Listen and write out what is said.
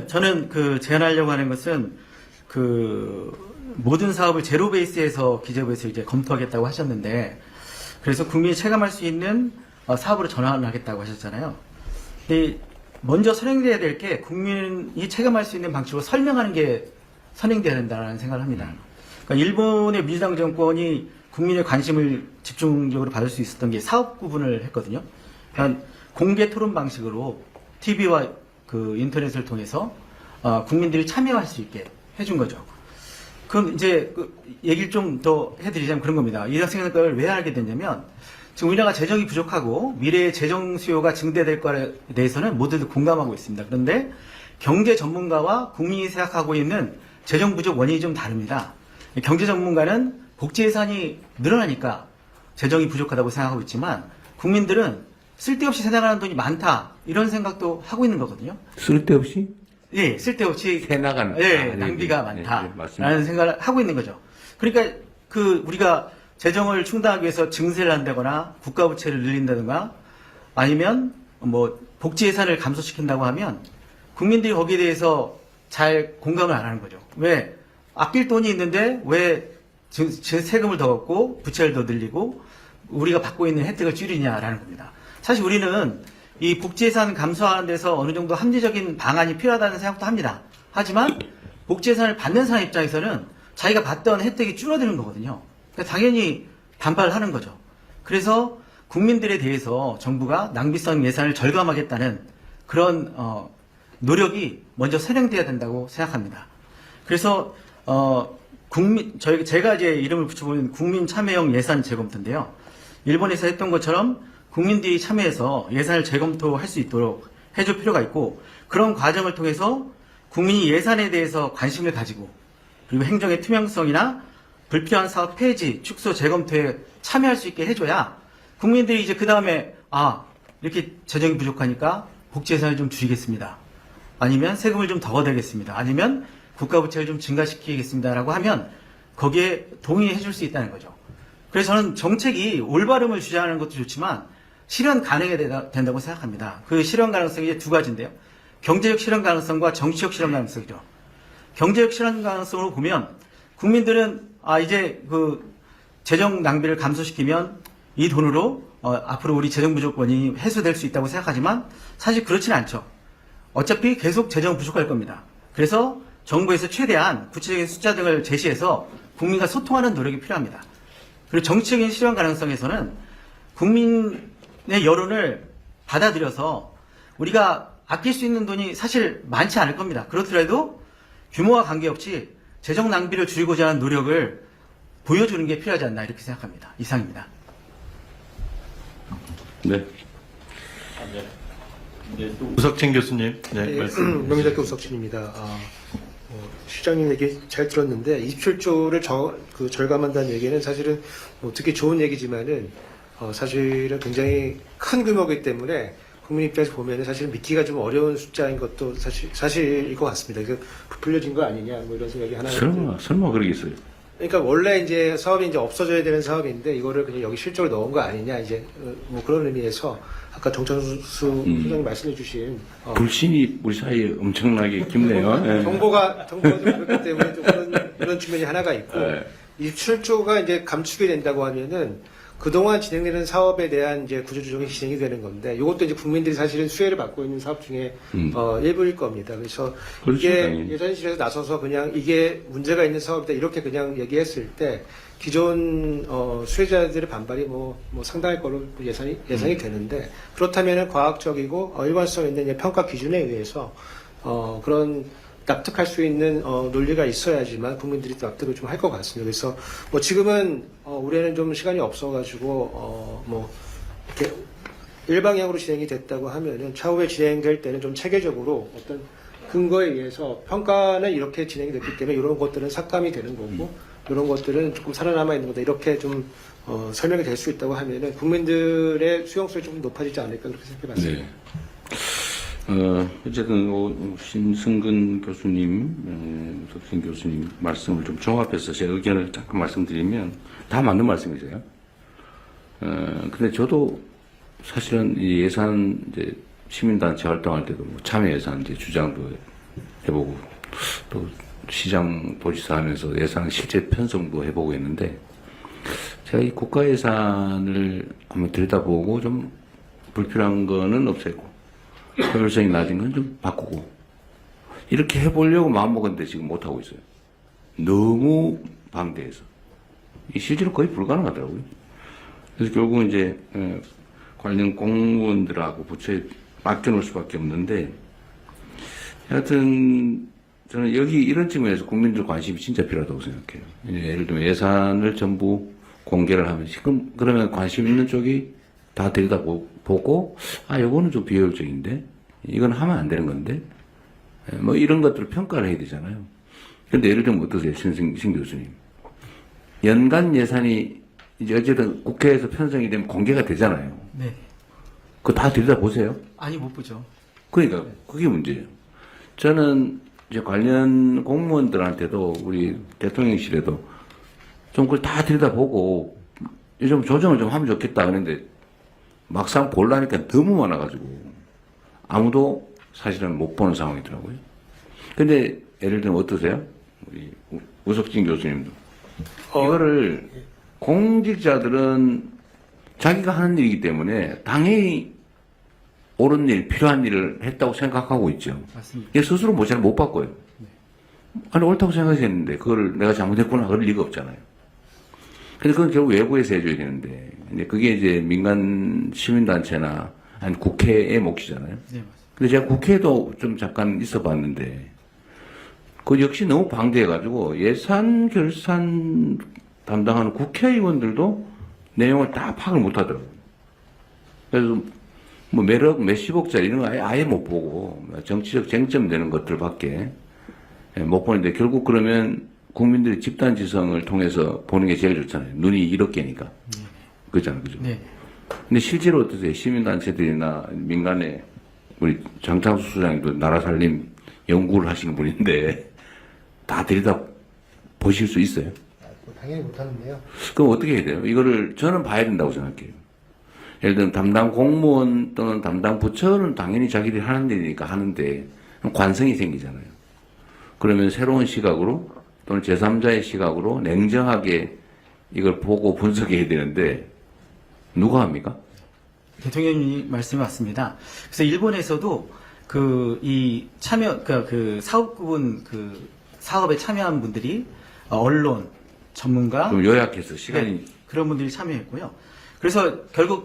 저는 그 제안하려고 하는 것은 그 모든 사업을 제로 베이스에서 기재부에서 이제 검토하겠다고 하셨는데, 그래서 국민이 체감할 수 있는 사업으로 전환하겠다고 하셨잖아요. 근데 먼저 선행돼야 될 게 국민이 체감할 수 있는 방식으로 설명하는 게 선행돼야 된다는 생각을 합니다. 그러니까 일본의 민주당 정권이 국민의 관심을 집중적으로 받을 수 있었던 게 사업 구분을 했거든요. 그러니까 공개 토론 방식으로 TV와 그 인터넷을 통해서 국민들이 참여할 수 있게 해준 거죠. 그럼 이제 그 얘기를 좀 더 해드리자면 그런 겁니다. 일학생활을 왜 하게 됐냐면, 지금 우리나라가 재정이 부족하고 미래의 재정 수요가 증대될 거에 대해서는 모두들 공감하고 있습니다. 그런데 경제 전문가와 국민이 생각하고 있는 재정 부족 원인이 좀 다릅니다. 경제 전문가는 복지 예산이 늘어나니까 재정이 부족하다고 생각하고 있지만, 국민들은 쓸데없이 생각하는 돈이 많다 이런 생각도 하고 있는 거거든요. 쓸데없이? 예, 쓸데없이 새 나가는. 예, 낭비가 많다라는 맞습니다. 생각을 하고 있는 거죠. 그러니까 그 우리가 재정을 충당하기 위해서 증세를 한다거나 국가 부채를 늘린다든가 아니면 뭐 복지 예산을 감소시킨다고 하면 국민들이 거기에 대해서 잘 공감을 안 하는 거죠. 왜 아낄 돈이 있는데 왜 세금을 더 걷고 부채를 더 늘리고 우리가 받고 있는 혜택을 줄이냐라는 겁니다. 사실 우리는 이 복지 예산 감소하는 데서 어느 정도 합리적인 방안이 필요하다는 생각도 합니다. 하지만 복지 예산을 받는 사람 입장에서는 자기가 받던 혜택이 줄어드는 거거든요. 그러니까 당연히 반발하는 거죠. 그래서 국민들에 대해서 정부가 낭비성 예산을 절감하겠다는 그런 노력이 먼저 선행돼야 된다고 생각합니다. 그래서 제가 이제 이름을 붙여보는 국민 참여형 예산 재검토인데요. 일본에서 했던 것처럼 국민들이 참여해서 예산을 재검토할 수 있도록 해줄 필요가 있고, 그런 과정을 통해서 국민이 예산에 대해서 관심을 가지고 그리고 행정의 투명성이나 불필요한 사업 폐지, 축소, 재검토에 참여할 수 있게 해줘야 국민들이 이제 그 다음에 이렇게 재정이 부족하니까 복지 예산을 좀 줄이겠습니다. 아니면 세금을 좀 더 걷어내겠습니다. 아니면 국가 부채를 좀 증가시키겠습니다라고 하면 거기에 동의해 줄 수 있다는 거죠. 그래서 저는 정책이 올바름을 주장하는 것도 좋지만 실현 가능해야 된다고 생각합니다. 그 실현 가능성이 이제 두 가지인데요. 경제적 실현 가능성과 정치적 실현 가능성이죠. 경제적 실현 가능성으로 보면 국민들은 이제 그 재정 낭비를 감소시키면 이 돈으로 앞으로 우리 재정 부족원이 해소될 수 있다고 생각하지만 사실 그렇지는 않죠. 어차피 계속 재정 부족할 겁니다. 그래서 정부에서 최대한 구체적인 숫자 등을 제시해서 국민과 소통하는 노력이 필요합니다. 그리고 정치적인 실현 가능성에서는 국민의 여론을 받아들여서 우리가 아낄 수 있는 돈이 사실 많지 않을 겁니다. 그렇더라도 규모와 관계없이 재정 낭비를 줄이고자 하는 노력을 보여주는 게 필요하지 않나 이렇게 생각합니다. 이상입니다. 네. 우석진 교수님, 네, 말씀. 명의대학교 우석진입니다. 시장님 얘기 잘 들었는데 27조를 절감한다는 얘기는 사실은 듣기 좋은 얘기지만은 사실은 굉장히 큰 규모이기 때문에 국민 입장에서 보면은 사실 믿기가 좀 어려운 숫자인 것도 사실일 것 같습니다. 이거 부풀려진 거 아니냐 뭐 이런 생각이 하나. 설마 그러겠어요. 그러니까 원래 이제 사업이 이제 없어져야 되는 사업인데 이거를 그냥 여기 실적을 넣은 거 아니냐 이제 뭐 그런 의미에서 아까 정찬수 소장님 말씀해주신 불신이 우리 사이에 엄청나게 깊네요. 예. 정보가 좀 그렇기 때문에 좀 그런 측면이 하나가 있고, 네. 27조가 이제 감축이 된다고 하면은 그동안 진행되는 사업에 대한 이제 구조조정이 진행이 되는 건데, 이것도 이제 국민들이 사실은 수혜를 받고 있는 사업 중에 일부일 겁니다. 그래서 그렇죠, 이게 당연히. 예산실에서 나서서 그냥 이게 문제가 있는 사업이다 이렇게 그냥 얘기했을 때 기존 수혜자들의 반발이 뭐 상당할 거로 예상이 되는데, 그렇다면은 과학적이고 일관성 있는 평가 기준에 의해서 그런 납득할 수 있는 논리가 있어야지만 국민들이 납득을 좀 할 것 같습니다. 그래서 뭐 지금은 올해는 좀 시간이 없어가지고 뭐 이렇게 일방향으로 진행이 됐다고 하면은 차후에 진행될 때는 좀 체계적으로 어떤 근거에 의해서 평가는 이렇게 진행이 됐기 때문에 이런 것들은 삭감이 되는 거고 이런 것들은 조금 살아남아 있는 거다 이렇게 좀 설명이 될 수 있다고 하면은 국민들의 수용성이 좀 높아지지 않을까 그렇게 생각해봤습니다. 네. 어쨌든 심승근 교수님, 우석진 교수님 말씀을 좀 종합해서 제 의견을 잠깐 말씀드리면 다 맞는 말씀이세요. 근데 저도 사실은 이 예산 이제 시민단체 활동할 때도 뭐 참여 예산 이제 주장도 해보고 또 시장 도지사 하면서 예산 실제 편성도 해보고 했는데 제가 이 국가 예산을 한번 들여다보고 좀 불필요한 거는 없애고 효율성이 낮은 건 좀 바꾸고 이렇게 해보려고 마음먹었는데 지금 못하고 있어요. 너무 방대해서. 이 실제로 거의 불가능하더라고요. 그래서 결국은 이제 관련 공무원들하고 부처에 맡겨놓을 수밖에 없는데 하여튼 저는 여기 이런 측면에서 국민들 관심이 진짜 필요하다고 생각해요. 예를 들면 예산을 전부 공개를 하면 그러면 관심 있는 쪽이 다 들여다보고 요거는 좀 비효율적인데 이건 하면 안 되는 건데 뭐 이런 것들을 평가를 해야 되잖아요. 근데 예를 들면 어떠세요, 신 교수님? 연간 예산이 이제 어쨌든 국회에서 편성이 되면 공개가 되잖아요. 네. 그거 다 들여다보세요? 아니, 못 보죠. 그러니까 그게 문제예요. 저는 이제 관련 공무원들한테도 우리 대통령실에도 좀 그걸 다 들여다보고 좀 조정을 좀 하면 좋겠다 그랬는데 막상 보려니까 너무 많아가지고 아무도 사실은 못 보는 상황이더라고요. 근데 예를 들면 어떠세요? 우리 우석진 교수님도 이거를 공직자들은 자기가 하는 일이기 때문에 당연히 옳은 일, 필요한 일을 했다고 생각하고 있죠. 맞습니다. 얘 스스로 뭐 잘 못 바꿔요. 아니, 옳다고 생각했는데, 그걸 내가 잘못했구나, 그럴 리가 없잖아요. 근데 그건 결국 외부에서 해줘야 되는데, 근데 그게 이제 민간 시민단체나, 아니, 국회의 몫이잖아요. 네, 맞습니다. 근데 제가 국회에도 좀 잠깐 있어 봤는데, 그 역시 너무 방대해가지고, 예산 결산 담당하는 국회의원들도 내용을 다 파악을 못 하더라고요. 그래서 뭐 몇억, 몇십억짜리 이런 거 아예 못 보고 정치적 쟁점 되는 것들밖에 못 보는데 결국 그러면 국민들이 집단지성을 통해서 보는 게 제일 좋잖아요. 눈이 이렇게니까. 그렇잖아요. 그죠? 네. 근데 실제로 어떠세요? 시민단체들이나 민간에 우리 장창수 수장님도 나라 살림 연구를 하시는 분인데 다 들여다 보실 수 있어요? 당연히 못하는데요. 그럼 어떻게 해야 돼요? 이거를 저는 봐야 된다고 생각해요. 예를 들면 담당 공무원 또는 담당 부처는 당연히 자기들이 하는 일이니까 하는데 관성이 생기잖아요. 그러면 새로운 시각으로 또는 제3자의 시각으로 냉정하게 이걸 보고 분석해야 되는데 누가 합니까? 대통령님 말씀이 맞습니다. 그래서 일본에서도 이 참여, 그 사업부분 사업에 참여한 분들이 언론, 전문가, 좀 요약해서 시간이 네, 그런 분들이 참여했고요. 그래서 결국